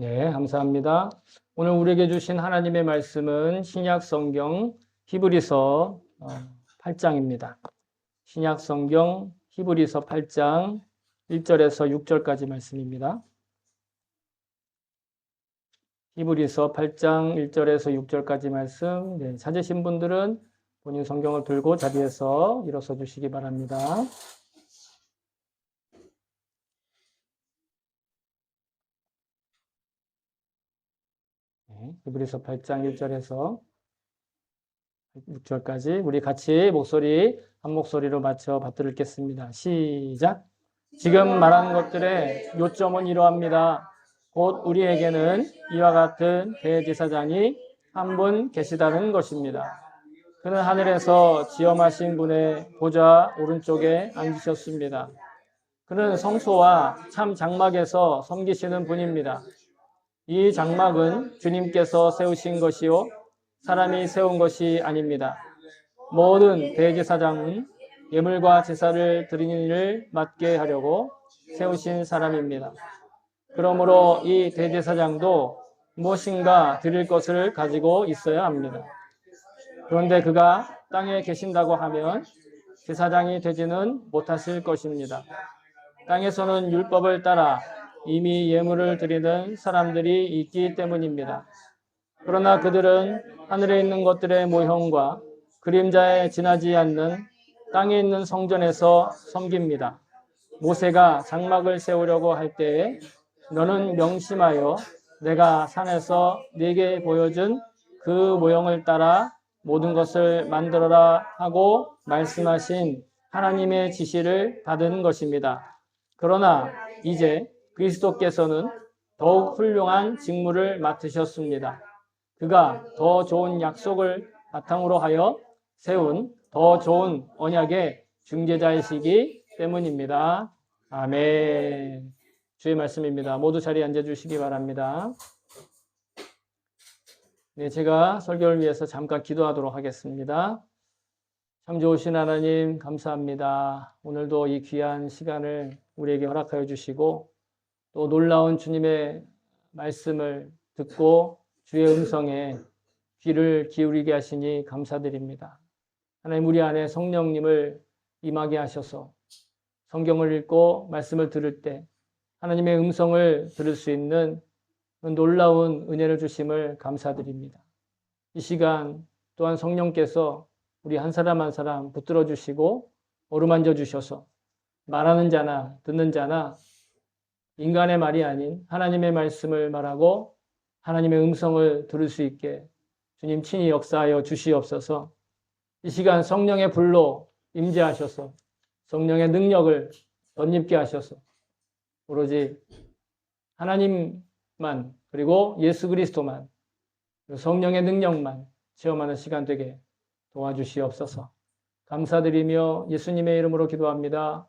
네, 감사합니다. 오늘 우리에게 주신 하나님의 말씀은 신약 성경 히브리서 8장입니다. 신약 성경 히브리서 8장 1절에서 6절까지 말씀입니다. 히브리서 8장 1절에서 6절까지 말씀, 찾으신 분들은 본인 성경을 들고 자리에서 일어서 주시기 바랍니다. 히브리서 8장 1절에서 6절까지 우리 같이 한 목소리로 맞춰 받들겠습니다. 시작! 지금 말하는 것들의 요점은 이러합니다. 곧 우리에게는 이와 같은 대제사장이 한 분 계시다는 것입니다. 그는 하늘에서 지엄하신 분의 보좌 오른쪽에 앉으셨습니다. 그는 성소와 참 장막에서 섬기시는 분입니다. 이 장막은 주님께서 세우신 것이요 사람이 세운 것이 아닙니다. 모든 대제사장은 예물과 제사를 드리는 일을 맡게 하려고 세우신 사람입니다. 그러므로 이 대제사장도 무엇인가 드릴 것을 가지고 있어야 합니다. 그런데 그가 땅에 계신다고 하면 제사장이 되지는 못하실 것입니다. 땅에서는 율법을 따라 이미 예물을 드리는 사람들이 있기 때문입니다. 그러나 그들은 하늘에 있는 것들의 모형과 그림자에 지나지 않는 땅에 있는 성전에서 섬깁니다. 모세가 장막을 세우려고 할 때에 너는 명심하여 내가 산에서 네게 보여준 그 모형을 따라 모든 것을 만들어라 하고 말씀하신 하나님의 지시를 받은 것입니다. 그러나 이제 그리스도께서는 더욱 훌륭한 직무를 맡으셨습니다. 그가 더 좋은 약속을 바탕으로 하여 세운 더 좋은 언약의 중재자이시기 때문입니다. 아멘. 주의 말씀입니다. 모두 자리에 앉아주시기 바랍니다. 네, 제가 설교를 위해서 잠깐 기도하도록 하겠습니다. 참 좋으신 하나님 감사합니다. 오늘도 이 귀한 시간을 우리에게 허락하여 주시고 또 놀라운 주님의 말씀을 듣고 주의 음성에 귀를 기울이게 하시니 감사드립니다. 하나님 우리 안에 성령님을 임하게 하셔서 성경을 읽고 말씀을 들을 때 하나님의 음성을 들을 수 있는 놀라운 은혜를 주심을 감사드립니다. 이 시간 또한 성령께서 우리 한 사람 한 사람 붙들어 주시고 어루만져 주셔서 말하는 자나 듣는 자나 인간의 말이 아닌 하나님의 말씀을 말하고 하나님의 음성을 들을 수 있게 주님 친히 역사하여 주시옵소서. 이 시간 성령의 불로 임재하셔서 성령의 능력을 덧입게 하셔서 오로지 하나님만 그리고 예수 그리스도만 성령의 능력만 체험하는 시간 되게 도와주시옵소서. 감사드리며 예수님의 이름으로 기도합니다.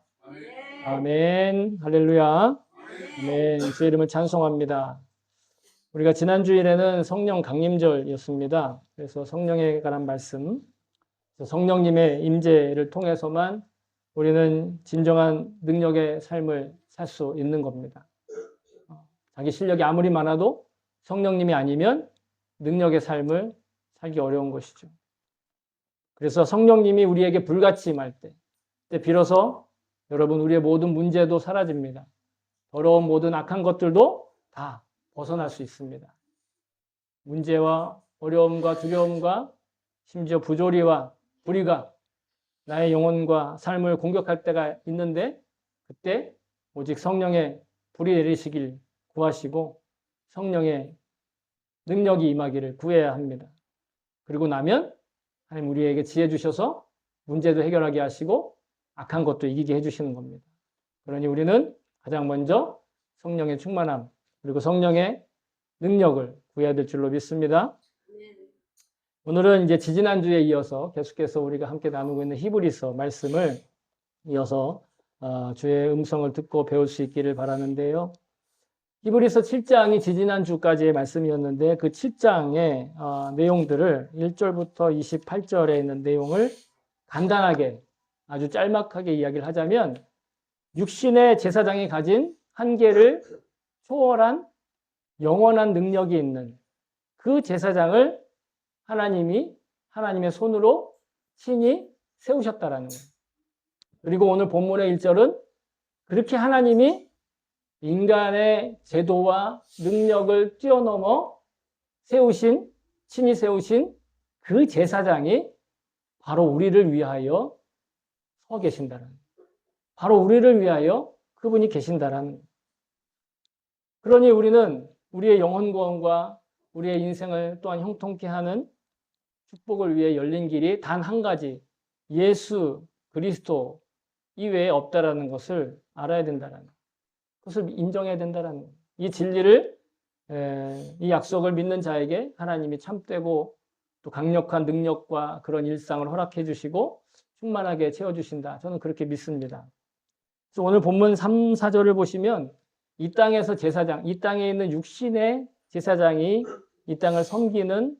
아멘. 할렐루야. 아멘. 주의 이름을 찬송합니다. 우리가 지난 주일에는 성령 강림절이었습니다. 그래서 성령에 관한 말씀, 성령님의 임재를 통해서만 우리는 진정한 능력의 삶을 살 수 있는 겁니다. 자기 실력이 아무리 많아도 성령님이 아니면 능력의 삶을 살기 어려운 것이죠. 그래서 성령님이 우리에게 불같이 임할 때, 그때 비로소 여러분 우리의 모든 문제도 사라집니다. 더러운 모든 악한 것들도 다 벗어날 수 있습니다. 문제와 어려움과 두려움과 심지어 부조리와 불의가 나의 영혼과 삶을 공격할 때가 있는데 그때 오직 성령의 불이 내리시길 구하시고 성령의 능력이 임하기를 구해야 합니다. 그리고 나면 하나님 우리에게 지혜 주셔서 문제도 해결하게 하시고 악한 것도 이기게 해주시는 겁니다. 그러니 우리는 가장 먼저 성령의 충만함 그리고 성령의 능력을 구해야 될 줄로 믿습니다. 오늘은 이제 지지난주에 이어서 계속해서 우리가 함께 나누고 있는 히브리서 말씀을 이어서 주의 음성을 듣고 배울 수 있기를 바라는데요. 히브리서 7장이 지지난주까지의 말씀이었는데 그 7장의 내용들을 1절부터 28절에 있는 내용을 간단하게 아주 짤막하게 이야기를 하자면 육신의 제사장이 가진 한계를 초월한 영원한 능력이 있는 그 제사장을 하나님이 하나님의 손으로 친히 세우셨다라는 거예요. 그리고 오늘 본문의 1절은 그렇게 하나님이 인간의 제도와 능력을 뛰어넘어 친히 세우신 그 제사장이 바로 우리를 위하여 서 계신다라는 거예요. 바로 우리를 위하여 그분이 계신다라는 거예요. 그러니 우리는 우리의 영혼 구원과 우리의 인생을 또한 형통케 하는 축복을 위해 열린 길이 단 한 가지, 예수 그리스도 이외에 없다라는 것을 알아야 된다라는 것을 인정해야 된다라는 거예요. 이 진리를 이 약속을 믿는 자에게 하나님이 참되고 또 강력한 능력과 그런 일상을 허락해 주시고 충만하게 채워주신다. 저는 그렇게 믿습니다. 그래서 오늘 본문 3, 4절을 보시면 이 땅에서 제사장, 이 땅에 있는 육신의 제사장이 이 땅을 섬기는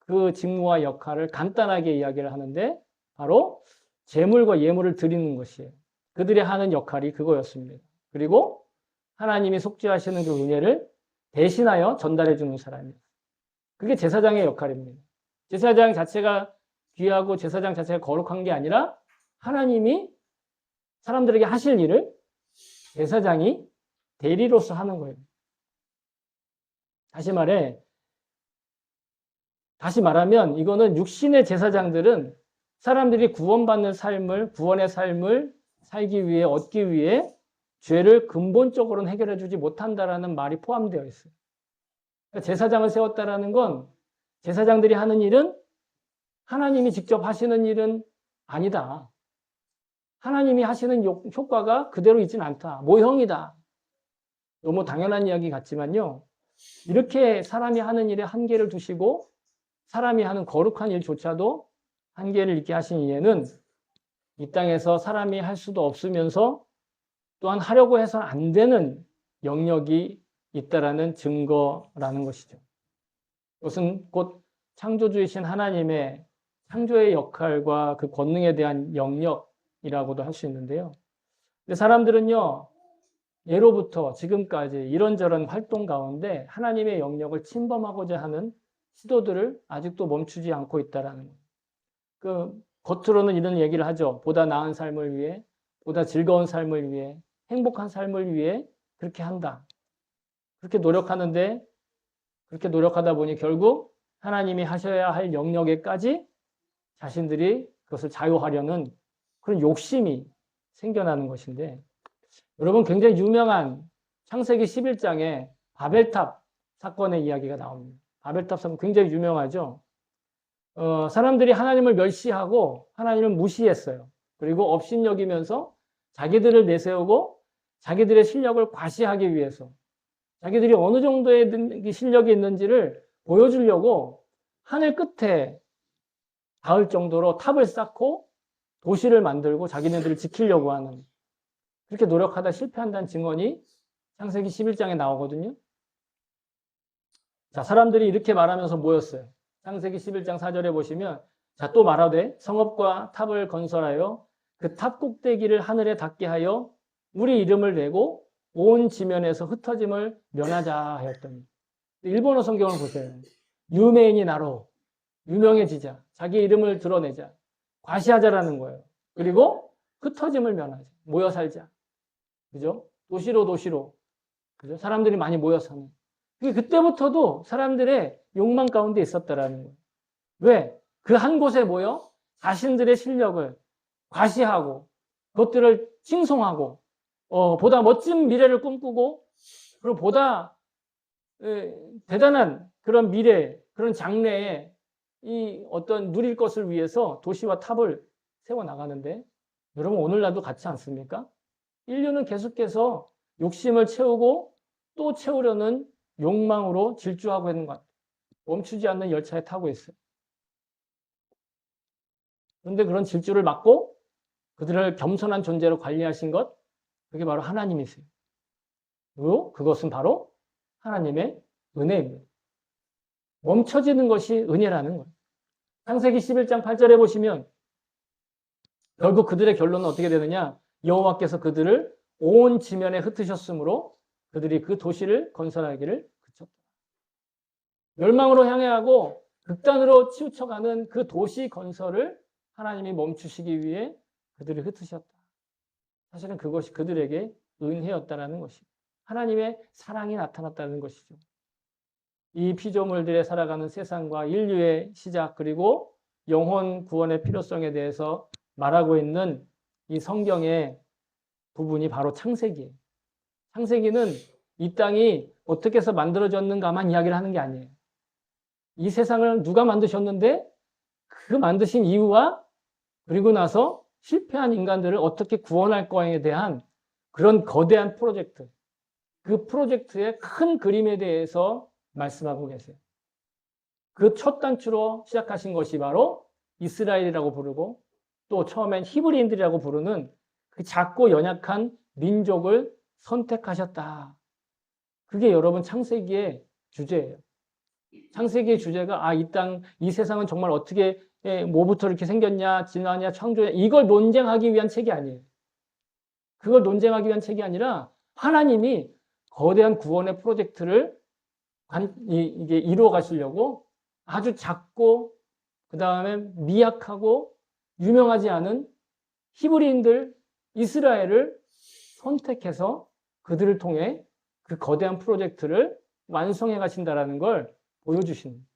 그 직무와 역할을 간단하게 이야기를 하는데 바로 제물과 예물을 드리는 것이에요. 그들이 하는 역할이 그거였습니다. 그리고 하나님이 속죄하시는 그 은혜를 대신하여 전달해 주는 사람이에요. 그게 제사장의 역할입니다. 제사장 자체가 귀하고 제사장 자체가 거룩한 게 아니라 하나님이 사람들에게 하실 일을 제사장이 대리로서 하는 거예요. 다시 말하면 이거는 육신의 제사장들은 사람들이 구원받는 삶을, 구원의 삶을 살기 위해, 얻기 위해 죄를 근본적으로는 해결해 주지 못한다라는 말이 포함되어 있어요. 그러니까 제사장을 세웠다라는 건 제사장들이 하는 일은 하나님이 직접 하시는 일은 아니다. 하나님이 하시는 효과가 그대로 있진 않다. 모형이다. 너무 당연한 이야기 같지만요. 이렇게 사람이 하는 일에 한계를 두시고 사람이 하는 거룩한 일조차도 한계를 있게 하신 이유는 이 땅에서 사람이 할 수도 없으면서 또한 하려고 해서는 안 되는 영역이 있다라는 증거라는 것이죠. 이것은 곧 창조주이신 하나님의 창조의 역할과 그 권능에 대한 영역이라고도 할 수 있는데요. 근데 사람들은요, 예로부터 지금까지 이런저런 활동 가운데 하나님의 영역을 침범하고자 하는 시도들을 아직도 멈추지 않고 있다라는 거예요. 그 겉으로는 이런 얘기를 하죠. 보다 나은 삶을 위해, 보다 즐거운 삶을 위해, 행복한 삶을 위해 그렇게 한다. 그렇게 노력하는데 그렇게 노력하다 보니 결국 하나님이 하셔야 할 영역에까지 자신들이 그것을 자유하려는 그런 욕심이 생겨나는 것인데 여러분 굉장히 유명한 창세기 11장에 바벨탑 사건의 이야기가 나옵니다. 바벨탑 사건 굉장히 유명하죠. 사람들이 하나님을 멸시하고 하나님을 무시했어요. 그리고 업신여기면서 자기들을 내세우고 자기들의 실력을 과시하기 위해서 자기들이 어느 정도의 실력이 있는지를 보여주려고 하늘 끝에 닿을 정도로 탑을 쌓고 도시를 만들고 자기네들을 지키려고 하는 그렇게 노력하다 실패한다는 증언이 창세기 11장에 나오거든요. 자, 사람들이 이렇게 말하면서 모였어요. 창세기 11장 4절에 보시면 자, 또 말하되 성읍과 탑을 건설하여 그 탑 꼭대기를 하늘에 닿게 하여 우리 이름을 내고 온 지면에서 흩어짐을 면하자 하였더니 일본어 성경을 보세요. 유명인이 나로 유명해지자. 자기 이름을 드러내자. 과시하자라는 거예요. 그리고 흩어짐을 면하자. 모여 살자. 그죠? 도시로. 그죠? 사람들이 많이 모여 사는. 그때부터도 사람들의 욕망 가운데 있었다라는 거예요. 왜? 그 한 곳에 모여 자신들의 실력을 과시하고 그것들을 칭송하고 보다 멋진 미래를 꿈꾸고 그리고 보다 대단한 그런 미래, 그런 장래에 이 어떤 누릴 것을 위해서 도시와 탑을 세워나가는데 여러분 오늘날도 같지 않습니까? 인류는 계속해서 욕심을 채우고 또 채우려는 욕망으로 질주하고 있는 것 같아요. 멈추지 않는 열차에 타고 있어요. 그런데 그런 질주를 막고 그들을 겸손한 존재로 관리하신 것, 그게 바로 하나님이세요. 그리고 그것은 바로 하나님의 은혜입니다. 멈춰지는 것이 은혜라는 거예요. 창세기 11장 8절에 보시면 결국 그들의 결론은 어떻게 되느냐? 여호와께서 그들을 온 지면에 흩으셨으므로 그들이 그 도시를 건설하기를 그쳤다. 멸망으로 향해하고 극단으로 치우쳐가는 그 도시 건설을 하나님이 멈추시기 위해 그들을 흩으셨다. 사실은 그것이 그들에게 은혜였다라는 것이 하나님의 사랑이 나타났다는 것이죠. 이 피조물들에 살아가는 세상과 인류의 시작 그리고 영혼 구원의 필요성에 대해서 말하고 있는 이 성경의 부분이 바로 창세기예요. 창세기는 이 땅이 어떻게 해서 만들어졌는가만 이야기를 하는 게 아니에요. 이 세상을 누가 만드셨는데 그 만드신 이유와 그리고 나서 실패한 인간들을 어떻게 구원할 거에 대한 그런 거대한 프로젝트, 그 프로젝트의 큰 그림에 대해서 말씀하고 계세요. 그 첫 단추로 시작하신 것이 바로 이스라엘이라고 부르고 또 처음엔 히브리인들이라고 부르는 그 작고 연약한 민족을 선택하셨다. 그게 여러분 창세기의 주제예요. 창세기의 주제가 이 땅, 이 세상은 정말 어떻게 뭐부터 이렇게 생겼냐, 진화냐, 창조냐 이걸 논쟁하기 위한 책이 아니에요. 그걸 논쟁하기 위한 책이 아니라 하나님이 거대한 구원의 프로젝트를 이게 이루어 가시려고 아주 작고 그 다음에 미약하고 유명하지 않은 히브리인들 이스라엘을 선택해서 그들을 통해 그 거대한 프로젝트를 완성해 가신다라는 걸 보여주시는.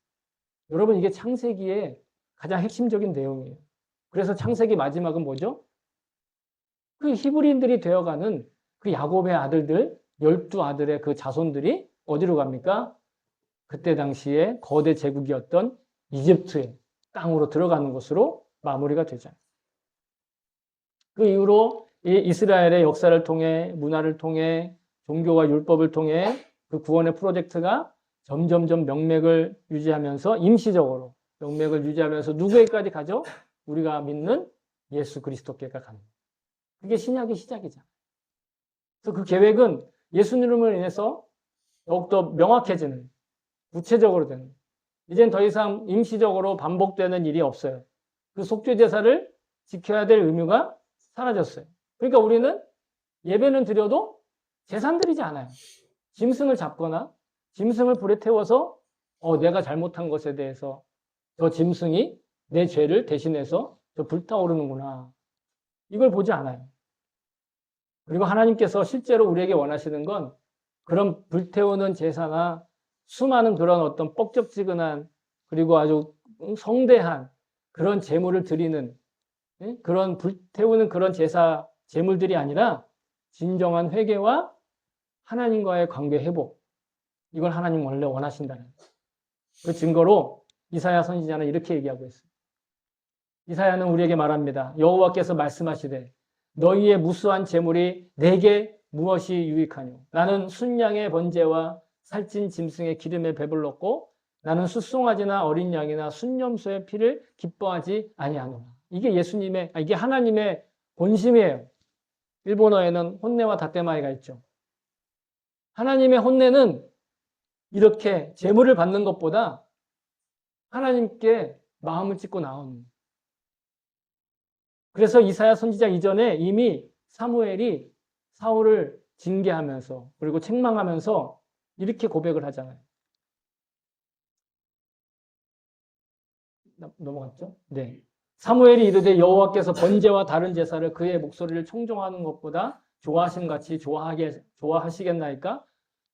여러분 이게 창세기의 가장 핵심적인 내용이에요. 그래서 창세기 마지막은 뭐죠? 그 히브리인들이 되어가는 그 야곱의 아들들 12아들의 그 자손들이 어디로 갑니까? 그때 당시에 거대 제국이었던 이집트의 땅으로 들어가는 것으로 마무리가 되잖아요. 그 이후로 이 이스라엘의 역사를 통해 문화를 통해 종교와 율법을 통해 그 구원의 프로젝트가 점점점 명맥을 유지하면서 임시적으로 명맥을 유지하면서 누구에게까지 가죠? 우리가 믿는 예수 그리스도께가 가는. 그게 신약의 시작이잖아요. 그래서 그 계획은 예수님으로 인해서 더욱더 명확해지는, 구체적으로 되는, 이젠 더 이상 임시적으로 반복되는 일이 없어요. 그 속죄 제사를 지켜야 될 의무가 사라졌어요. 그러니까 우리는 예배는 드려도 제사 드리지 않아요. 짐승을 잡거나 짐승을 불에 태워서 내가 잘못한 것에 대해서 저 짐승이 내 죄를 대신해서 저 불타오르는구나. 이걸 보지 않아요. 그리고 하나님께서 실제로 우리에게 원하시는 건 그런 불태우는 제사나 수많은 그런 어떤 뻑적지근한 그리고 아주 성대한 그런 제물을 드리는 그런 불태우는 그런 제사 제물들이 아니라 진정한 회개와 하나님과의 관계 회복. 이걸 하나님 원래 원하신다는 그 증거로 이사야 선지자는 이렇게 얘기하고 있어요. 이사야는 우리에게 말합니다. 여호와께서 말씀하시되 너희의 무수한 재물이 내게 무엇이 유익하뇨? 나는 순양의 번제와 살찐 짐승의 기름에 배불렀고 나는 숫송아지나 어린 양이나 순염소의 피를 기뻐하지 아니하노라. 이게 이게 하나님의 본심이에요. 일본어에는 혼내와 다테마이가 있죠. 하나님의 혼내는 이렇게 재물을 받는 것보다 하나님께 마음을 찢고 나오는. 그래서 이사야 선지자 이전에 이미 사무엘이 사울을 징계하면서 그리고 책망하면서 이렇게 고백을 하잖아요. 넘어갔죠? 네. 사무엘이 이르되 여호와께서 번제와 다른 제사를 그의 목소리를 청종하는 것보다 좋아하신 같이 좋아하시겠나이까?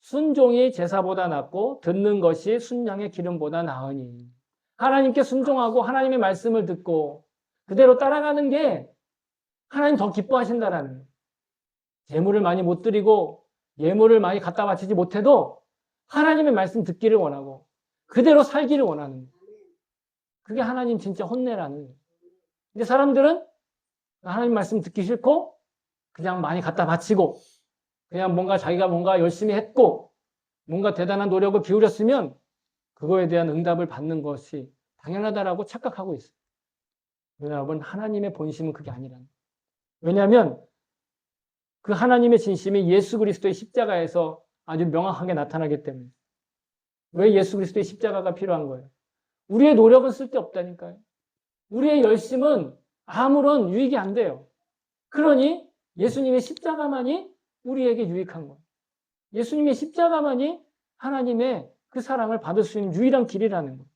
순종이 제사보다 낫고 듣는 것이 순양의 기름보다 나으니. 하나님께 순종하고 하나님의 말씀을 듣고 그대로 따라가는 게 하나님 더 기뻐하신다라는. 재물을 많이 못 드리고 예물을 많이 갖다 바치지 못해도 하나님의 말씀 듣기를 원하고 그대로 살기를 원하는. 그게 하나님 진짜 혼내라는. 근데 사람들은 하나님 말씀 듣기 싫고 그냥 많이 갖다 바치고 그냥 자기가 뭔가 열심히 했고 뭔가 대단한 노력을 기울였으면 그거에 대한 응답을 받는 것이 당연하다라고 착각하고 있어요. 여러분, 하나님의 본심은 그게 아니라는. 왜냐하면 그 하나님의 진심이 예수 그리스도의 십자가에서 아주 명확하게 나타나기 때문에. 왜 예수 그리스도의 십자가가 필요한 거예요? 우리의 노력은 쓸데없다니까요. 우리의 열심은 아무런 유익이 안 돼요. 그러니 예수님의 십자가만이 우리에게 유익한 거예요. 예수님의 십자가만이 하나님의 그 사랑을 받을 수 있는 유일한 길이라는 거예요.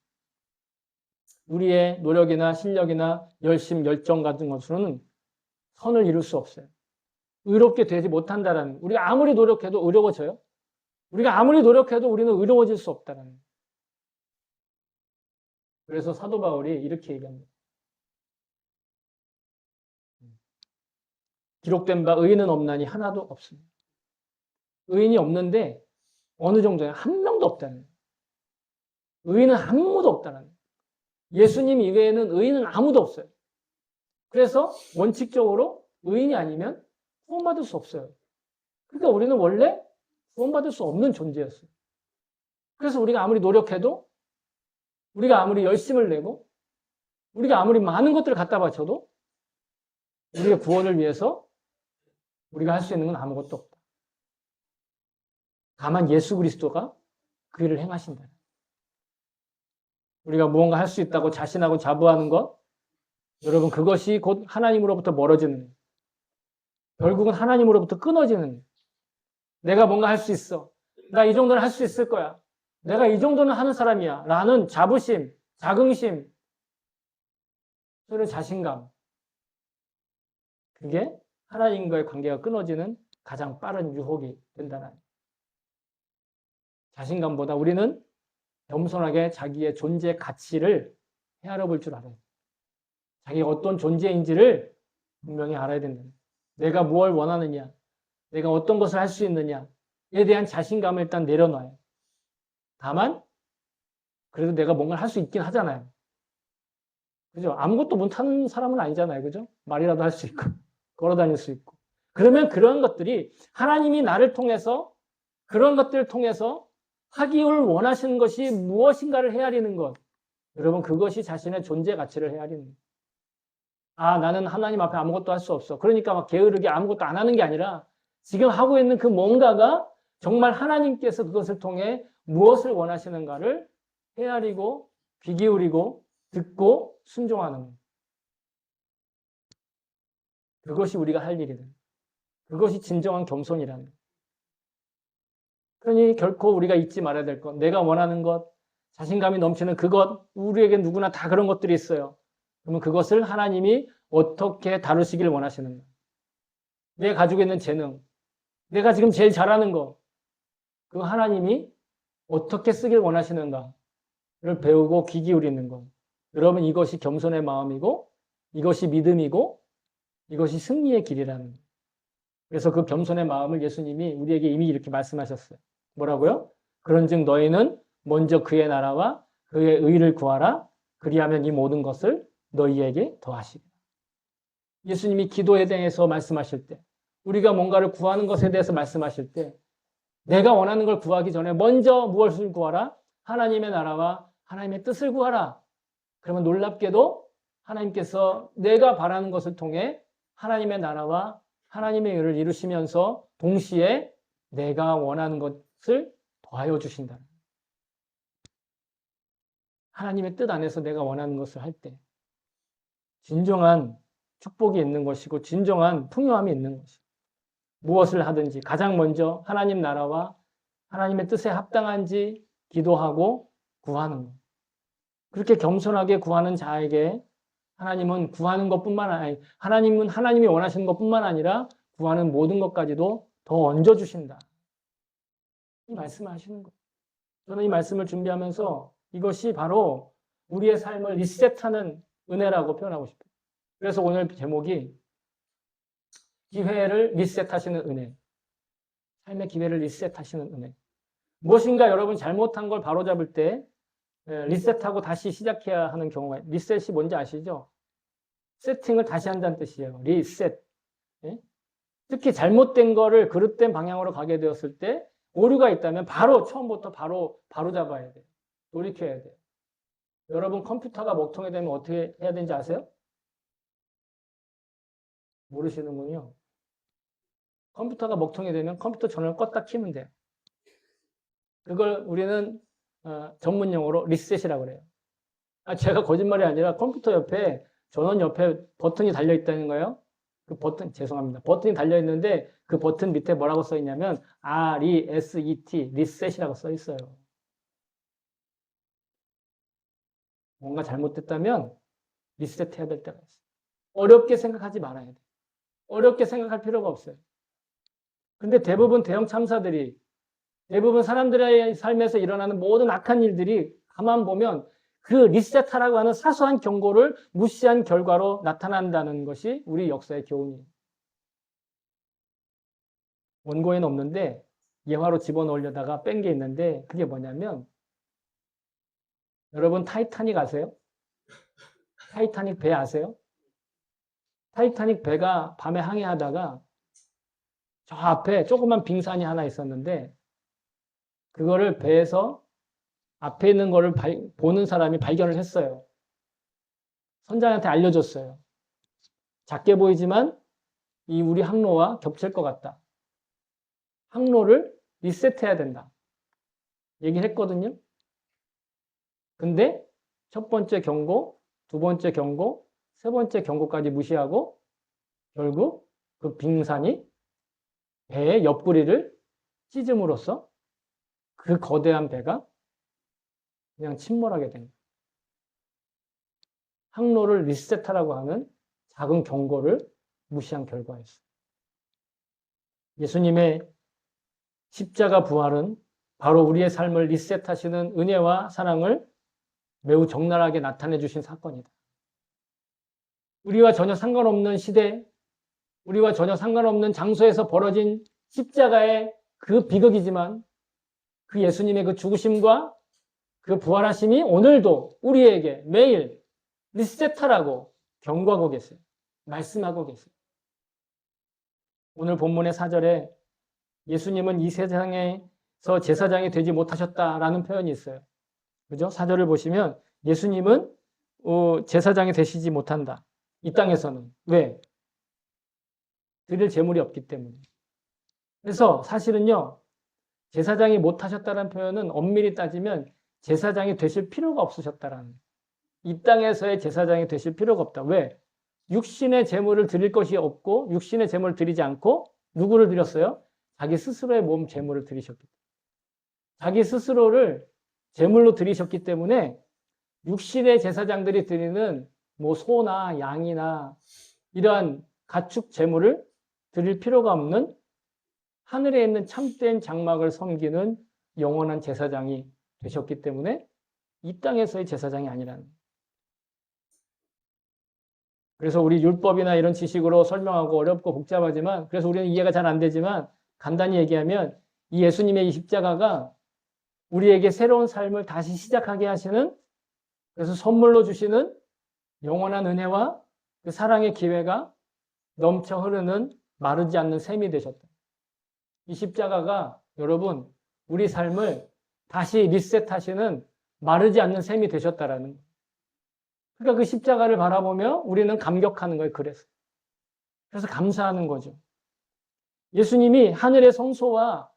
우리의 노력이나 실력이나 열심, 열정 같은 것으로는 선을 이룰 수 없어요. 의롭게 되지 못한다라는, 우리가 아무리 노력해도 의로워져요? 우리가 아무리 노력해도 우리는 의로워질 수 없다라는 거예요. 그래서 사도 바울이 이렇게 얘기합니다. 기록된 바 의인은 없나니 하나도 없습니다. 의인이 없는데 어느 정도냐? 한 명도 없다는 거예요. 의인은 아무도 없다는 거예요. 예수님 이외에는 의인은 아무도 없어요. 그래서 원칙적으로 의인이 아니면 구원받을 수 없어요. 그러니까 우리는 원래 구원받을 수 없는 존재였어요. 그래서 우리가 아무리 노력해도, 우리가 아무리 열심을 내고, 우리가 아무리 많은 것들을 갖다 바쳐도 우리의 구원을 위해서 우리가 할 수 있는 건 아무것도 없다. 다만 예수 그리스도가 그 일을 행하신다. 우리가 무언가 할 수 있다고 자신하고 자부하는 것, 여러분 그것이 곧 하나님으로부터 멀어지는, 결국은 하나님으로부터 끊어지는, 내가 뭔가 할 수 있어. 나 이 정도는 할 수 있을 거야. 내가 이 정도는 하는 사람이야. 라는 자부심, 자긍심, 또는 자신감. 그게 하나님과의 관계가 끊어지는 가장 빠른 유혹이 된다는. 자신감보다 우리는 겸손하게 자기의 존재 가치를 헤아려 볼 줄 알아요. 자기가 어떤 존재인지를 분명히 알아야 된다. 내가 무엇을 원하느냐, 내가 어떤 것을 할 수 있느냐에 대한 자신감을 일단 내려놔요. 다만 그래도 내가 뭔가를 할 수 있긴 하잖아요. 그죠? 아무것도 못하는 사람은 아니잖아요. 그죠? 말이라도 할 수 있고 걸어 다닐 수 있고. 그러면 그런 것들이 하나님이 나를 통해서, 그런 것들을 통해서 하기를 원하시는 것이 무엇인가를 헤아리는 것. 여러분 그것이 자신의 존재 가치를 헤아리는 것. 아, 나는 하나님 앞에 아무것도 할 수 없어. 그러니까 막 게으르게 아무것도 안 하는 게 아니라 지금 하고 있는 그 뭔가가 정말 하나님께서 그것을 통해 무엇을 원하시는가를 헤아리고 귀 기울이고 듣고 순종하는 것. 그것이 우리가 할 일이다. 그것이 진정한 겸손이라는 것. 그러니 결코 우리가 잊지 말아야 될 것, 내가 원하는 것, 자신감이 넘치는 그것, 우리에게 누구나 다 그런 것들이 있어요. 그러면 그것을 하나님이 어떻게 다루시길 원하시는가? 내가 가지고 있는 재능, 내가 지금 제일 잘하는 거, 그 하나님이 어떻게 쓰길 원하시는가를 배우고 귀 기울이는 것. 여러분 이것이 겸손의 마음이고, 이것이 믿음이고, 이것이 승리의 길이라는 것. 그래서 그 겸손의 마음을 예수님이 우리에게 이미 이렇게 말씀하셨어요. 뭐라고요? 그런즉 너희는 먼저 그의 나라와 그의 의를 구하라. 그리하면 이 모든 것을 너희에게 더하시리라. 예수님이 기도에 대해서 말씀하실 때, 우리가 뭔가를 구하는 것에 대해서 말씀하실 때, 내가 원하는 걸 구하기 전에 먼저 무엇을 구하라? 하나님의 나라와 하나님의 뜻을 구하라. 그러면 놀랍게도 하나님께서 내가 바라는 것을 통해 하나님의 나라와 하나님의 의를 이루시면서 동시에 내가 원하는 것을 더하여 주신다. 하나님의 뜻 안에서 내가 원하는 것을 할 때 진정한 축복이 있는 것이고 진정한 풍요함이 있는 것이고, 무엇을 하든지 가장 먼저 하나님 나라와 하나님의 뜻에 합당한지 기도하고 구하는 것. 그렇게 겸손하게 구하는 자에게 하나님은 구하는 것뿐만 아니라, 하나님은 하나님이 원하시는 것뿐만 아니라 구하는 모든 것까지도 더 얹어주신다. 이 말씀을 하시는 거예요. 저는 이 말씀을 준비하면서 이것이 바로 우리의 삶을 리셋하는 은혜라고 표현하고 싶어요. 그래서 오늘 제목이 기회를 리셋하시는 은혜. 삶의 기회를 리셋하시는 은혜. 무엇인가 여러분 잘못한 걸 바로잡을 때 리셋하고 다시 시작해야 하는 경우가, 리셋이 뭔지 아시죠? 세팅을 다시 한다는 뜻이에요. 리셋. 예? 특히 잘못된 거를 그릇된 방향으로 가게 되었을 때 오류가 있다면 바로 처음부터 바로 잡아야 돼요. 돌이켜야 돼요. 여러분 컴퓨터가 먹통이 되면 어떻게 해야 되는지 아세요? 모르시는군요. 컴퓨터가 먹통이 되면 컴퓨터 전원을 껐다 켜면 돼요. 그걸 우리는 전문 용어로 리셋이라고 그래요. 제가 거짓말이 아니라 컴퓨터 옆에, 전원 옆에 버튼이 달려 있다는 거예요. 그 버튼, 죄송합니다. 버튼이 달려 있는데 그 버튼 밑에 뭐라고 써 있냐면 RESET, 리셋이라고 써 있어요. 뭔가 잘못됐다면 리셋해야 될 때가 있어요. 어렵게 생각하지 말아야 돼요. 어렵게 생각할 필요가 없어요. 근데 대부분 대형 참사들이, 대부분 사람들의 삶에서 일어나는 모든 악한 일들이 가만 보면 그 리셋하라고 하는 사소한 경고를 무시한 결과로 나타난다는 것이 우리 역사의 교훈이에요. 원고에는 없는데 예화로 집어넣으려다가 뺀 게 있는데 그게 뭐냐면, 여러분 타이타닉 아세요? 타이타닉 배 아세요? 타이타닉 배가 밤에 항해하다가 저 앞에 조그만 빙산이 하나 있었는데 그거를 배에서 앞에 있는 거를 보는 사람이 발견을 했어요. 선장한테 알려줬어요. 작게 보이지만 이 우리 항로와 겹칠 것 같다. 항로를 리셋해야 된다. 얘기를 했거든요. 근데 첫 번째 경고, 두 번째 경고, 세 번째 경고까지 무시하고 결국 그 빙산이 배의 옆구리를 찢음으로써 그 거대한 배가 그냥 침몰하게 된 거예요. 항로를 리셋하라고 하는 작은 경고를 무시한 결과였어요. 예수님의 십자가 부활은 바로 우리의 삶을 리셋하시는 은혜와 사랑을 매우 적나라하게 나타내 주신 사건이다. 우리와 전혀 상관없는 시대, 우리와 전혀 상관없는 장소에서 벌어진 십자가의 그 비극이지만 그 예수님의 그 죽으심과 그 부활하심이 오늘도 우리에게 매일 리셋하라고 경고하고 계세요. 말씀하고 계세요. 오늘 본문의 4절에 예수님은 이 세상에서 제사장이 되지 못하셨다라는 표현이 있어요. 그죠? 4절을 보시면 예수님은 제사장이 되시지 못한다. 이 땅에서는. 왜? 드릴 제물이 없기 때문에. 그래서 사실은요, 제사장이 못하셨다는 표현은 엄밀히 따지면 제사장이 되실 필요가 없으셨다라는. 이 땅에서의 제사장이 되실 필요가 없다. 왜? 육신의 제물을 드릴 것이 없고 육신의 제물을 드리지 않고 누구를 드렸어요? 자기 스스로의 몸 제물을 드리셨기 때문에. 자기 스스로를 제물로 드리셨기 때문에 육신의 제사장들이 드리는 뭐 소나 양이나 이러한 가축 제물을 드릴 필요가 없는 하늘에 있는 참된 장막을 섬기는 영원한 제사장이 되셨기 때문에 이 땅에서의 제사장이 아니라는. 그래서 우리 율법이나 이런 지식으로 설명하고 어렵고 복잡하지만, 그래서 우리는 이해가 잘 안 되지만 간단히 얘기하면 이 예수님의 이 십자가가 우리에게 새로운 삶을 다시 시작하게 하시는, 그래서 선물로 주시는 영원한 은혜와 그 사랑의 기회가 넘쳐 흐르는 마르지 않는 샘이 되셨다. 이 십자가가 여러분 우리 삶을 다시 리셋하시는 마르지 않는 샘이 되셨다라는 거예요. 그러니까 그 십자가를 바라보며 우리는 감격하는 거예요. 그래서 감사하는 거죠. 예수님이 하늘의 성소와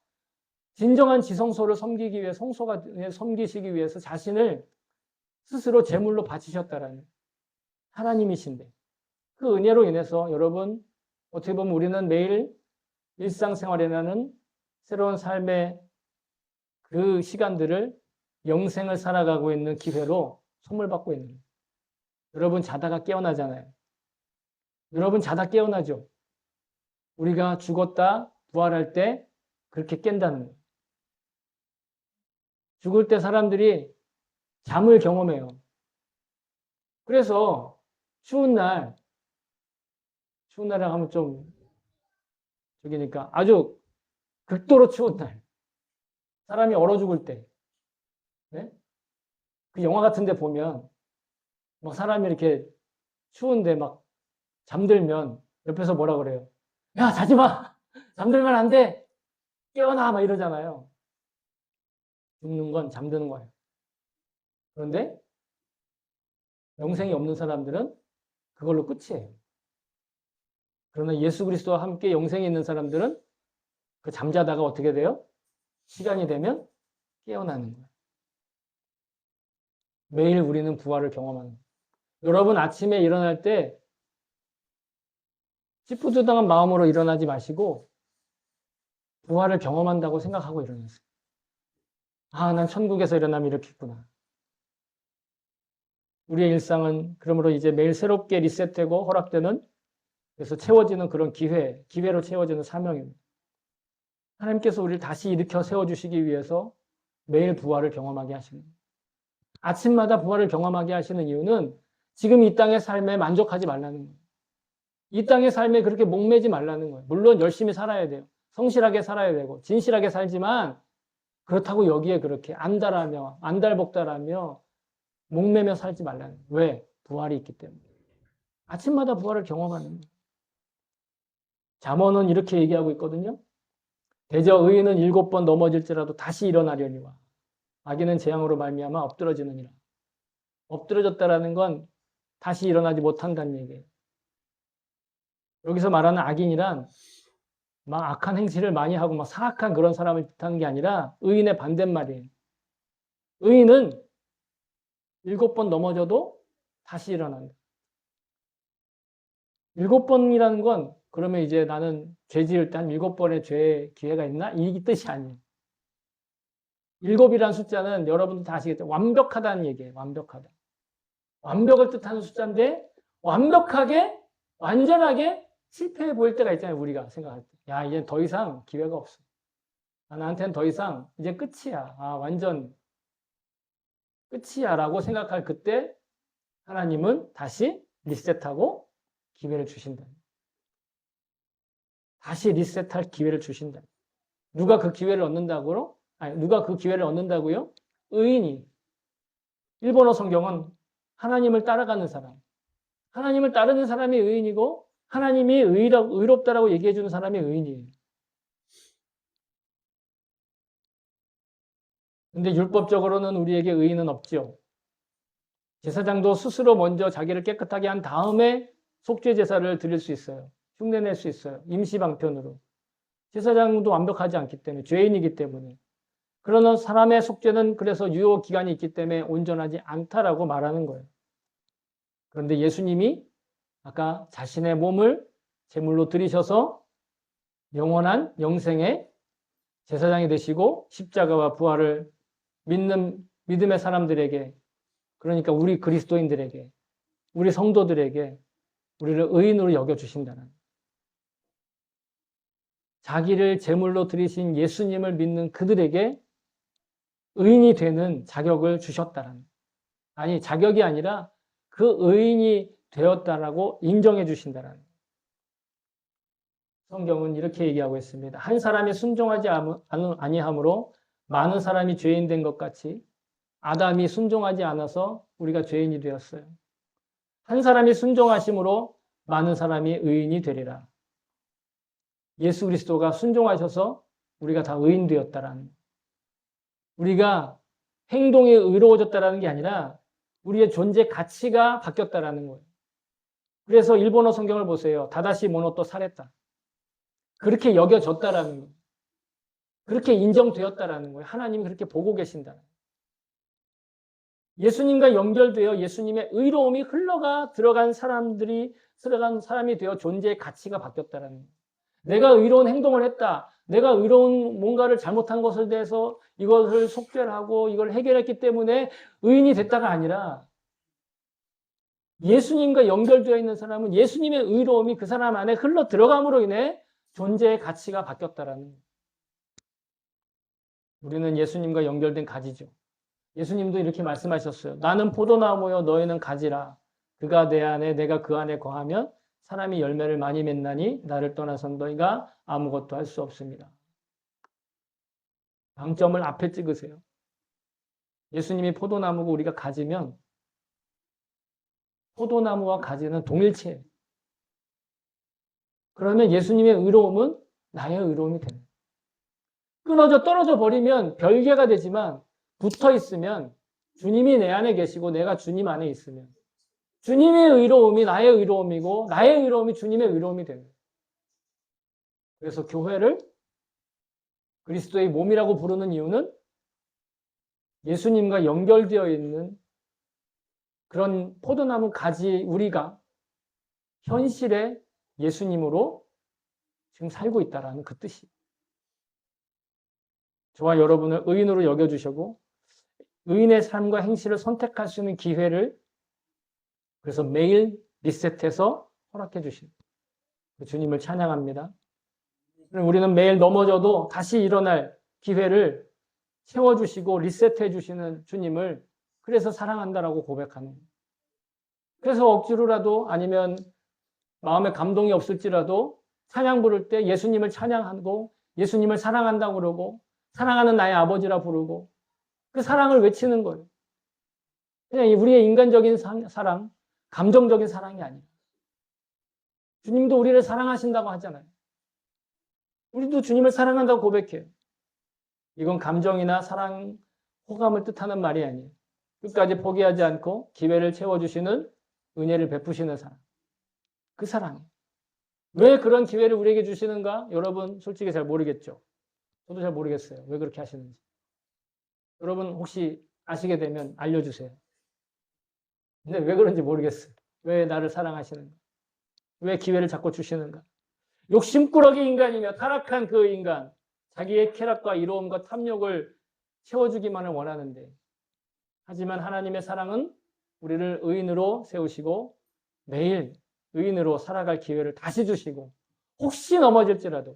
진정한 지성소를 섬기기 위해 섬기시기 위해서 자신을 스스로 제물로 바치셨다라는 하나님이신데, 그 은혜로 인해서 여러분 어떻게 보면 우리는 매일 일상생활에는 새로운 삶의 그 시간들을 영생을 살아가고 있는 기회로 선물 받고 있는 거예요. 여러분 자다가 깨어나잖아요. 여러분 자다 깨어나죠. 우리가 죽었다 부활할 때 그렇게 깬다는 거예요. 죽을 때 사람들이 잠을 경험해요. 그래서 추운 날이라고 하면 좀 저기니까 아주 극도로 추운 날, 사람이 얼어 죽을 때, 네? 그 영화 같은 데 보면 막 사람이 이렇게 추운데 막 잠들면 옆에서 뭐라 그래요? 야, 자지 마! 잠들면 안 돼! 깨어나! 막 이러잖아요. 죽는 건 잠드는 거예요. 그런데 영생이 없는 사람들은 그걸로 끝이에요. 그러나 예수 그리스도와 함께 영생이 있는 사람들은 그 잠자다가 어떻게 돼요? 시간이 되면 깨어나는 거예요. 매일 우리는 부활을 경험하는 거예요. 여러분 아침에 일어날 때 찌뿌드당한 마음으로 일어나지 마시고 부활을 경험한다고 생각하고 일어나세요. 아, 난 천국에서 일어나면 이렇게 있구나. 우리의 일상은 그러므로 이제 매일 새롭게 리셋되고 허락되는, 그래서 채워지는 그런 기회로 채워지는 사명입니다. 하나님께서 우리를 다시 일으켜 세워주시기 위해서 매일 부활을 경험하게 하시는 거예요. 아침마다 부활을 경험하게 하시는 이유는 지금 이 땅의 삶에 만족하지 말라는 거예요. 이 땅의 삶에 그렇게 목매지 말라는 거예요. 물론 열심히 살아야 돼요. 성실하게 살아야 되고 진실하게 살지만 그렇다고 여기에 그렇게 안달복달하며 목매며 살지 말라는 거예요. 왜? 부활이 있기 때문에. 아침마다 부활을 경험하는 거예요. 잠언은 이렇게 얘기하고 있거든요. 대저 의인은 7번 넘어질지라도 다시 일어나려니와 악인은 재앙으로 말미암아 엎드러지느니라. 엎드러졌다라는 건 다시 일어나지 못한다는 얘기예요. 여기서 말하는 악인이란 막 악한 행실을 많이 하고 막 사악한 그런 사람을 뜻하는 게 아니라 의인의 반대말이에요. 의인은 7번 넘어져도 다시 일어난다. 7번이라는 건 그러면 이제 나는 죄 지을 때 한 7번의 죄의 기회가 있나? 이 뜻이 아니에요. 7이라는 숫자는 여러분도 다 아시겠죠? 완벽하다는 얘기예요. 완벽하다. 완벽을 뜻하는 숫자인데 완벽하게 완전하게 실패해 보일 때가 있잖아요. 우리가 생각할 때. 야, 이제 더 이상 기회가 없어. 나한테는 더 이상 이제 끝이야. 완전 끝이야 라고 생각할 그때 하나님은 다시 리셋하고 기회를 주신다. 다시 리셋할 기회를 주신다. 누가 그 기회를 얻는다고요? 누가 그 기회를 얻는다고요? 의인이. 일본어 성경은 하나님을 따라가는 사람. 하나님을 따르는 사람이 의인이고 하나님이 의롭다라고 얘기해 주는 사람이 의인이에요. 근데 율법적으로는 우리에게 의인은 없죠. 제사장도 스스로 먼저 자기를 깨끗하게 한 다음에 속죄 제사를 드릴 수 있어요. 흉내낼 수 있어요. 임시방편으로. 제사장도 완벽하지 않기 때문에, 죄인이기 때문에. 그러나 사람의 속죄는 그래서 유효 기간이 있기 때문에 온전하지 않다라고 말하는 거예요. 그런데 예수님이 아까 자신의 몸을 제물로 드리셔서 영원한 영생의 제사장이 되시고 십자가와 부활을 믿는 믿음의 사람들에게, 그러니까 우리 그리스도인들에게, 우리 성도들에게 우리를 의인으로 여겨주신다는, 자기를 제물로 드리신 예수님을 믿는 그들에게 의인이 되는 자격을 주셨다는, 아니 자격이 아니라 그 의인이 되었다라고 인정해 주신다는. 성경은 이렇게 얘기하고 있습니다. 한 사람이 순종하지 아니함으로 많은 사람이 죄인 된 것 같이 아담이 순종하지 않아서 우리가 죄인이 되었어요. 한 사람이 순종하심으로 많은 사람이 의인이 되리라. 예수 그리스도가 순종하셔서 우리가 다 의인 되었다라는, 우리가 행동이 의로워졌다라는 게 아니라 우리의 존재 가치가 바뀌었다라는 거예요. 그래서 일본어 성경을 보세요. 다다시 모노토 사레타. 그렇게 여겨졌다라는 거예요. 그렇게 인정되었다라는 거예요. 하나님이 그렇게 보고 계신다는 거예요. 예수님과 연결되어 예수님의 의로움이 흘러가 들어간 사람이 되어 존재의 가치가 바뀌었다라는 거예요. 내가 의로운 행동을 했다. 내가 의로운 뭔가를 잘못한 것에 대해서 이것을 속죄를 하고 이걸 해결했기 때문에 의인이 됐다가 아니라 예수님과 연결되어 있는 사람은 예수님의 의로움이 그 사람 안에 흘러 들어감으로 인해 존재의 가치가 바뀌었다라는 거예요. 우리는 예수님과 연결된 가지죠. 예수님도 이렇게 말씀하셨어요. 나는 포도나무요 너희는 가지라. 그가 내 안에 내가 그 안에 거하면 사람이 열매를 많이 맺나니 나를 떠나선 너희가 아무것도 할 수 없습니다. 방점을 앞에 찍으세요. 예수님이 포도나무고 우리가 가지면 포도나무와 가지는 동일체예요. 그러면 예수님의 의로움은 나의 의로움이 됩니다. 끊어져 떨어져 버리면 별개가 되지만 붙어 있으면 주님이 내 안에 계시고 내가 주님 안에 있으면 주님의 의로움이 나의 의로움이고 나의 의로움이 주님의 의로움이 됩니다. 그래서 교회를 그리스도의 몸이라고 부르는 이유는 예수님과 연결되어 있는 그런 포도나무 가지 우리가 현실의 예수님으로 지금 살고 있다라는 그 뜻이에요. 저와 여러분을 의인으로 여겨주시고 의인의 삶과 행실을 선택할 수 있는 기회를 그래서 매일 리셋해서 허락해 주신 주님을 찬양합니다. 우리는 매일 넘어져도 다시 일어날 기회를 채워주시고 리셋해 주시는 주님을 그래서 사랑한다라고 고백하는 거예요. 그래서 억지로라도 아니면 마음에 감동이 없을지라도 찬양 부를 때 예수님을 찬양하고 예수님을 사랑한다고 그러고 사랑하는 나의 아버지라 부르고 그 사랑을 외치는 거예요. 그냥 우리의 인간적인 사랑, 감정적인 사랑이 아니에요. 주님도 우리를 사랑하신다고 하잖아요. 우리도 주님을 사랑한다고 고백해요. 이건 감정이나 사랑, 호감을 뜻하는 말이 아니에요. 끝까지 포기하지 않고 기회를 채워주시는 은혜를 베푸시는 사랑. 그 사랑이에요. 왜 그런 기회를 우리에게 주시는가? 여러분 솔직히 잘 모르겠죠. 저도 잘 모르겠어요. 왜 그렇게 하시는지. 여러분 혹시 아시게 되면 알려주세요. 근데 왜 그런지 모르겠어요. 왜 나를 사랑하시는가? 왜 기회를 자꾸 주시는가? 욕심꾸러기 인간이며 타락한 그 인간, 자기의 쾌락과 이로움과 탐욕을 채워주기만을 원하는데, 하지만 하나님의 사랑은 우리를 의인으로 세우시고 매일 의인으로 살아갈 기회를 다시 주시고, 혹시 넘어질지라도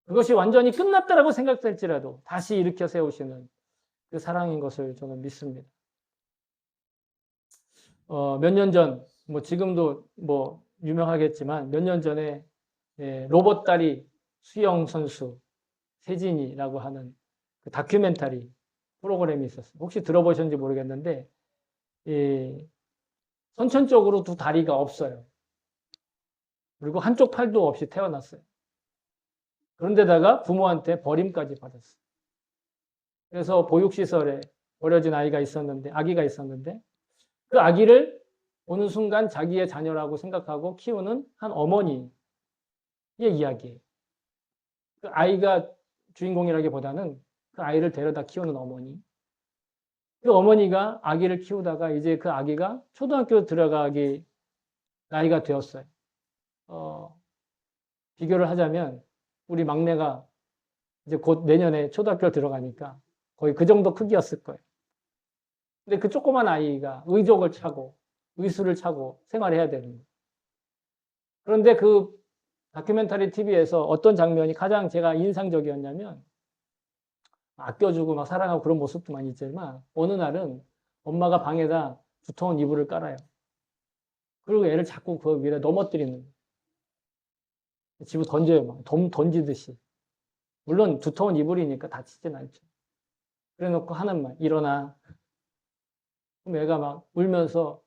그것이 완전히 끝났다라고 생각될지라도 다시 일으켜 세우시는 그 사랑인 것을 저는 믿습니다. 몇 년 전, 지금도 유명하겠지만 몇 년 전에 로봇 다리 수영 선수 세진이라고 하는 그 다큐멘터리 프로그램이 있었어요. 혹시 들어보셨는지 모르겠는데 선천적으로 두 다리가 없어요. 그리고 한쪽 팔도 없이 태어났어요. 그런데다가 부모한테 버림까지 받았어요. 그래서 보육시설에 버려진 아기가 있었는데 그 아기를 어느 순간 자기의 자녀라고 생각하고 키우는 한 어머니의 이야기예요. 그 아이가 주인공이라기보다는 그 아이를 데려다 키우는 어머니. 그 어머니가 아기를 키우다가 이제 그 아기가 초등학교 들어가기 나이가 되었어요. 비교를 하자면 우리 막내가 이제 곧 내년에 초등학교 들어가니까 거의 그 정도 크기였을 거예요. 근데 그 조그만 아이가 의족을 차고 의수를 차고 생활해야 되는 거예요. 그런데 그 다큐멘터리 TV에서 어떤 장면이 가장 제가 인상적이었냐면 아껴주고 막 사랑하고 그런 모습도 많이 있지만 어느 날은 엄마가 방에다 두터운 이불을 깔아요. 그리고 애를 자꾸 그 위에 넘어뜨리는 거예요. 집어 던져요. 막 던지듯이. 물론 두터운 이불이니까 다치진 않죠. 그래 놓고 하는 말, 일어나. 그럼 애가 막 울면서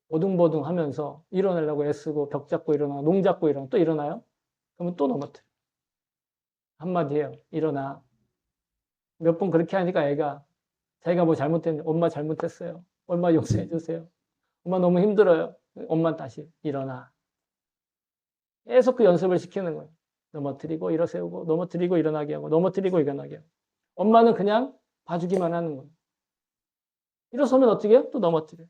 보둥보둥 하면서 일어나려고 애쓰고 벽 잡고 일어나, 농 잡고 일어나, 또 일어나요? 그러면 또 넘어뜨려. 한마디 해요. 일어나. 몇 번 그렇게 하니까 애가 자기가 뭐 잘못했는데 엄마 잘못했어요. 엄마 용서해 주세요. 엄마 너무 힘들어요. 엄마 다시 일어나. 계속 그 연습을 시키는 거예요. 넘어뜨리고 일어세우고 넘어뜨리고 일어나게 하고 넘어뜨리고 일어나게 하고. 엄마는 그냥 봐주기만 하는 거예요. 일어서면 어떻게 해요? 또 넘어뜨려요.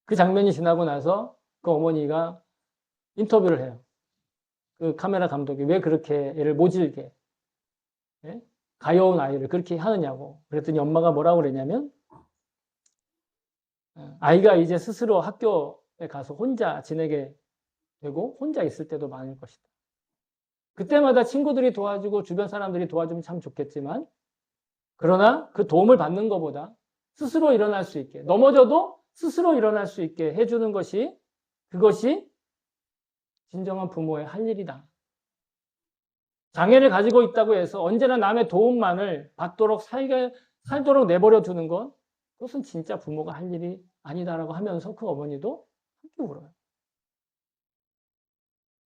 그 장면이 지나고 나서 그 어머니가 인터뷰를 해요. 그 카메라 감독이 왜 그렇게 애를 모질게 가여운 아이를 그렇게 하느냐고. 그랬더니 엄마가 뭐라고 그랬냐면 아이가 이제 스스로 학교에 가서 혼자 지내게 되고 혼자 있을 때도 많을 것이다. 그때마다 친구들이 도와주고 주변 사람들이 도와주면 참 좋겠지만 그러나 그 도움을 받는 것보다 스스로 일어날 수 있게 넘어져도 스스로 일어날 수 있게 해주는 것이 그것이 진정한 부모의 할 일이다. 장애를 가지고 있다고 해서 언제나 남의 도움만을 받도록 살도록 내버려 두는 것 그것은 진짜 부모가 할 일이 아니다라고 하면서 그 어머니도 함께 울어요.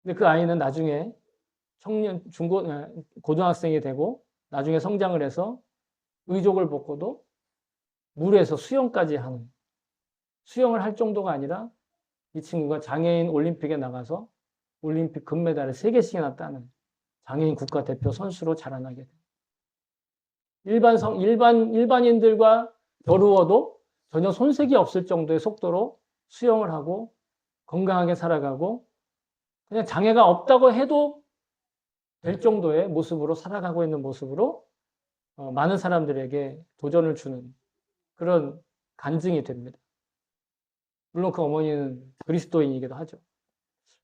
근데 그 아이는 나중에 고등학생이 되고 나중에 성장을 해서 의족을 벗고도 물에서 수영까지 하는 수영을 할 정도가 아니라 이 친구가 장애인 올림픽에 나가서 올림픽 금메달을 3개씩이나 따는 장애인 국가대표 선수로 자라나게 돼요. 일반인들과 겨루어도 전혀 손색이 없을 정도의 속도로 수영을 하고 건강하게 살아가고 그냥 장애가 없다고 해도 될 정도의 모습으로 살아가고 있는 모습으로 많은 사람들에게 도전을 주는 그런 간증이 됩니다. 물론 그 어머니는 그리스도인이기도 하죠.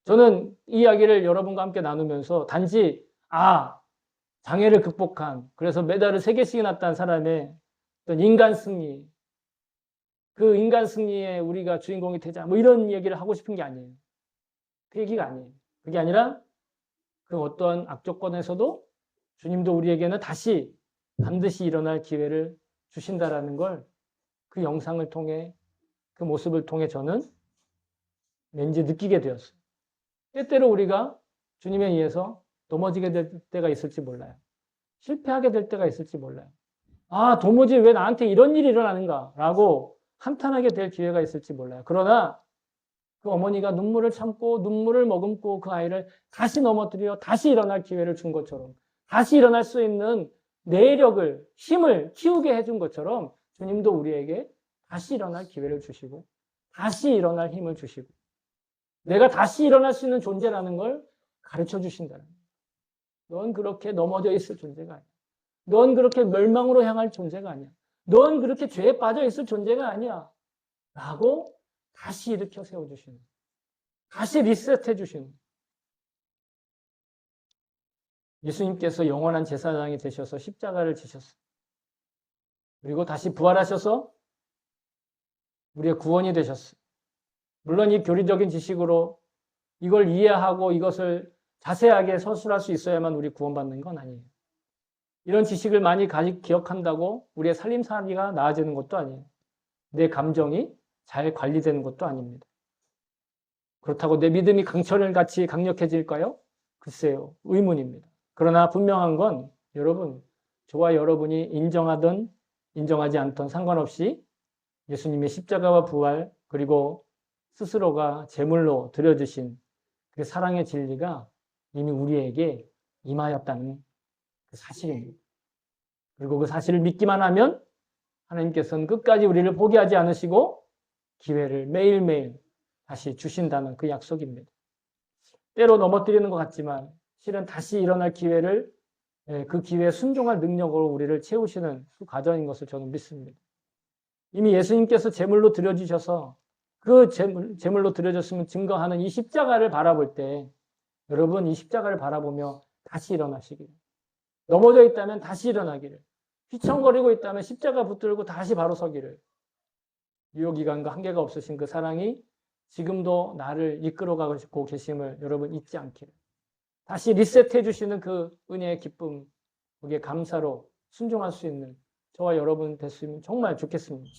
저는 이 이야기를 여러분과 함께 나누면서 단지 장애를 극복한, 그래서 메달을 3개씩이나 딴 사람의 어떤 인간 승리, 그 인간 승리에 우리가 주인공이 되자 뭐 이런 얘기를 하고 싶은 게 아니에요. 그 얘기가 아니에요. 그게 아니라 그 어떠한 악조건에서도 주님도 우리에게는 다시 반드시 일어날 기회를 주신다라는 걸 그 영상을 통해, 그 모습을 통해 저는 왠지 느끼게 되었어요. 때때로 우리가 주님에 의해서 넘어지게 될 때가 있을지 몰라요. 실패하게 될 때가 있을지 몰라요. 도무지 왜 나한테 이런 일이 일어나는가 라고 한탄하게 될 기회가 있을지 몰라요. 그러나 그 어머니가 눈물을 참고 눈물을 머금고 그 아이를 다시 넘어뜨려 다시 일어날 기회를 준 것처럼, 다시 일어날 수 있는 내력을, 힘을 키우게 해준 것처럼 주님도 우리에게 다시 일어날 기회를 주시고 다시 일어날 힘을 주시고 내가 다시 일어날 수 있는 존재라는 걸 가르쳐 주신다는 거예요. 넌 그렇게 넘어져 있을 존재가 아니야. 넌 그렇게 멸망으로 향할 존재가 아니야. 넌 그렇게 죄에 빠져 있을 존재가 아니야. 라고 다시 일으켜 세워주시는, 다시 리셋해 주시는. 예수님께서 영원한 제사장이 되셔서 십자가를 지셨어요. 그리고 다시 부활하셔서 우리의 구원이 되셨어요. 물론 이 교리적인 지식으로 이걸 이해하고 이것을 자세하게 서술할 수 있어야만 우리 구원받는 건 아니에요. 이런 지식을 많이 기억한다고 우리의 살림살이가 나아지는 것도 아니에요. 내 감정이 잘 관리되는 것도 아닙니다. 그렇다고 내 믿음이 강철같이 강력해질까요? 글쎄요, 의문입니다. 그러나 분명한 건 여러분, 저와 여러분이 인정하든 인정하지 않든 상관없이 예수님의 십자가와 부활, 그리고 스스로가 제물로 드려주신 그 사랑의 진리가 이미 우리에게 임하였다는 그 사실입니다. 그리고 그 사실을 믿기만 하면 하나님께서는 끝까지 우리를 포기하지 않으시고 기회를 매일매일 다시 주신다는 그 약속입니다. 때로 넘어뜨리는 것 같지만 실은 다시 일어날 기회를, 그 기회에 순종할 능력으로 우리를 채우시는 그 과정인 것을 저는 믿습니다. 이미 예수님께서 제물로 드려주셔서 그 제물로 드려졌음을 증거하는 이 십자가를 바라볼 때 여러분, 이 십자가를 바라보며 다시 일어나시기를, 넘어져 있다면 다시 일어나기를, 휘청거리고 있다면 십자가 붙들고 다시 바로 서기를, 유효기간과 한계가 없으신 그 사랑이 지금도 나를 이끌어가고 계심을 여러분 잊지 않기를, 다시 리셋해 주시는 그 은혜의 기쁨, 거기에 감사로 순종할 수 있는 저와 여러분 됐으면 정말 좋겠습니다.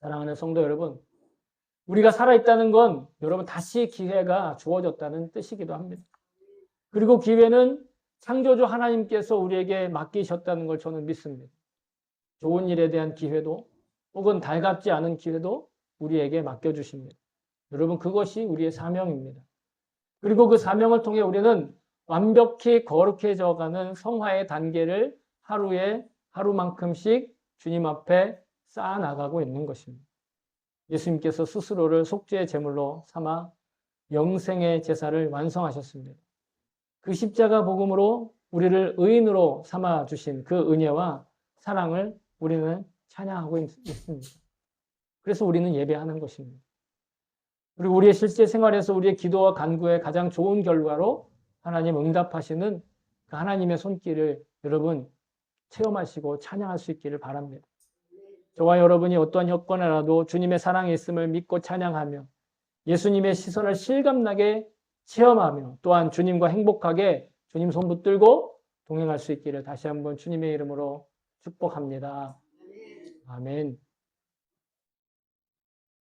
사랑하는 성도 여러분, 우리가 살아있다는 건 여러분 다시 기회가 주어졌다는 뜻이기도 합니다. 그리고 기회는 창조주 하나님께서 우리에게 맡기셨다는 걸 저는 믿습니다. 좋은 일에 대한 기회도 혹은 달갑지 않은 기회도 우리에게 맡겨주십니다. 여러분, 그것이 우리의 사명입니다. 그리고 그 사명을 통해 우리는 완벽히 거룩해져가는 성화의 단계를 하루에 하루만큼씩 주님 앞에 쌓아나가고 있는 것입니다. 예수님께서 스스로를 속죄의 제물로 삼아 영생의 제사를 완성하셨습니다. 그 십자가 복음으로 우리를 의인으로 삼아 주신 그 은혜와 사랑을 우리는 찬양하고 있습니다. 그래서 우리는 예배하는 것입니다. 그리고 우리의 실제 생활에서 우리의 기도와 간구의 가장 좋은 결과로 하나님 응답하시는 그 하나님의 손길을 여러분 체험하시고 찬양할 수 있기를 바랍니다. 저와 여러분이 어떠한 여건에라도 주님의 사랑이 있음을 믿고 찬양하며 예수님의 시선을 실감나게 체험하며 또한 주님과 행복하게 주님 손 붙들고 동행할 수 있기를 다시 한번 주님의 이름으로 축복합니다. 아멘.